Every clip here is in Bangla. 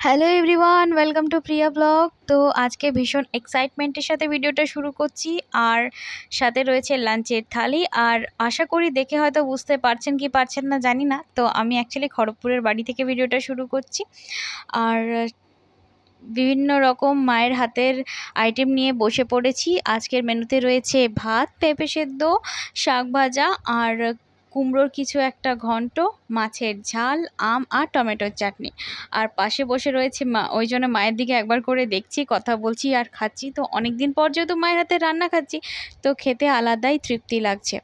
Hello everyone, welcome to Priya blog. তো আজকে ভীষণ এক্সাইটমেন্টের সাথে ভিডিওটা শুরু করছি, আর সাথে রয়েছে লাঞ্চের থালি। আর আশা করি দেখে হয়তো বুঝতে পারছেন কি পারছেন না জানি না, তো আমি অ্যাকচুয়ালি খড়গপুরের বাড়ি থেকে ভিডিওটা শুরু করছি। আর বিভিন্ন রকম মায়ের হাতের আইটেম নিয়ে বসে পড়েছি। আজকের মেনুতে রয়েছে ভাত, পেঁপে সেদ্ধ, শাক ভাজা, আর কুমড়োর কিছু একটা ঘন্ট, মাছের ঝাল, আম আর টমেটোর চাটনি। আর পাশে বসে রয়েছে মা, ওই জন্য মায়ের দিকে একবার করে দেখছি, কথা বলছি আর খাচ্ছি। তো অনেক দিন পর যেহেতু মায়ের হাতে রান্না খাচ্ছি, তো খেতে আলাদাই তৃপ্তি লাগছে।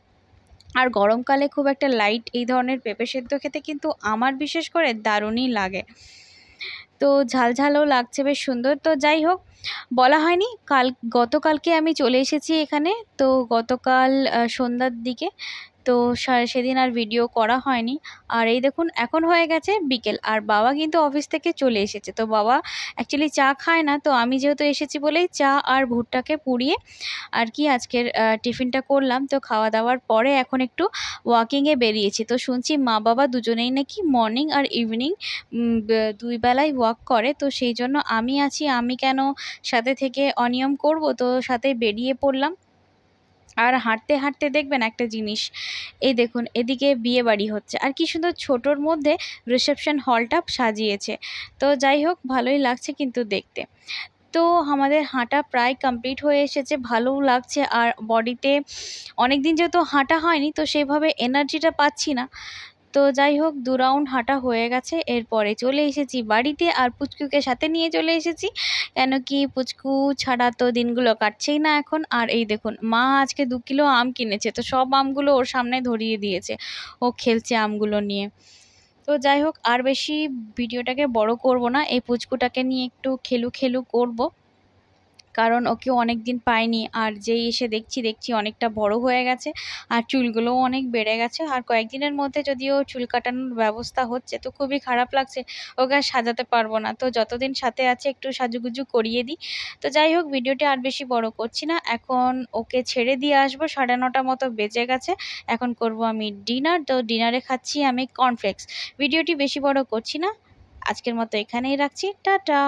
আর গরমকালে খুব একটা লাইট এই ধরনের পেঁপে সেদ্ধ খেতে কিন্তু আমার বিশেষ করে দারুণই লাগে। তো ঝালঝালও লাগছে, বেশ সুন্দর। তো যাই হোক, বলা হয়নি, গতকালকে আমি চলে এসেছি এখানে। তো গতকাল সন্ধ্যার দিকে, তো সেদিন আর ভিডিও করা হয়নি। আর এই দেখুন, এখন হয়ে গেছে বিকেল, আর বাবা কিন্তু অফিস থেকে চলে এসেছে। তো বাবা অ্যাকচুয়ালি চা খায় না, তো আমি যেহেতু এসেছি বলেই চা আর ভুট্টাকে পুড়িয়ে আর কি আজকের টিফিনটা করলাম। তো খাওয়া দাওয়ার পরে এখন একটু ওয়াকিংয়ে বেরিয়েছি। তো শুনছি মা বাবা দুজনেই নাকি মর্নিং আর ইভিনিং দুই বেলায় ওয়াক করে। তো সেই জন্য আমি আছি, আমি কেন সাথে থেকে অনিয়ম করব, তো সাথে বেরিয়ে পড়লাম। আর হাঁটতে হাঁটতে দেখবেন একটা জিনিস, এই দেখুন এদিকে বিয়ে বাড়ি হচ্ছে, আর কি সুন্দর ছোটোর মধ্যে রিসেপশন হলটা সাজিয়েছে। তো যাই হোক, ভালোই লাগছে কিন্তু দেখতে। তো আমাদের হাঁটা প্রায় কমপ্লিট হয়ে এসেছে, ভালোও লাগছে। আর বডিতে অনেক দিন যেহেতু হাঁটা হয়নি, তো সেইভাবে এনার্জিটা পাচ্ছি না। তো যাই হোক, 2 রাউন্ড হাঁটা হয়ে গেছে, এরপরে চলে এসেছি বাড়িতে। আর পুচকুকে সাথে নিয়ে চলে এসেছি, কেন কি পুচকু ছাড়া তো দিনগুলো কাটছেই না এখন। আর এই দেখুন, মা আজকে 2 কিলো আম কিনেছে, তো সব আমগুলো ওর সামনে ধরিয়ে দিয়েছে, ও খেলছে আমগুলো নিয়ে। তো যাই হোক, আর বেশি ভিডিওটাকে বড় করব না, এই পুচকুটাকে নিয়ে একটু খেলু খেলু করব, কারণ ওকে অনেক দিন পাইনি। আর যেই এসে দেখছি অনেকটা বড় হয়ে গেছে, আর চুলগুলোও অনেক বেড়ে গেছে। আর কয়েকদিনের মধ্যে যদিও চুল কাটানোর ব্যবস্থা হচ্ছে, তো খুবই খারাপ লাগছে, ওকে আর সাজাতে পারবো না। তো যতদিন সাথে আছে একটু সাজুগুজু করিয়ে দিই। তো যাই হোক, ভিডিওটা আর বেশি বড় করছি না, এখন ওকে ছেড়ে দিয়ে আসবো। 9:30 মতো বেজে গেছে, এখন করব আমি ডিনার। তো ডিনারে খাচ্ছি আমি কর্নফ্লেক্স। ভিডিওটি বেশি বড় করছি না, আজকের মতো এখানেই রাখছি, টাটা।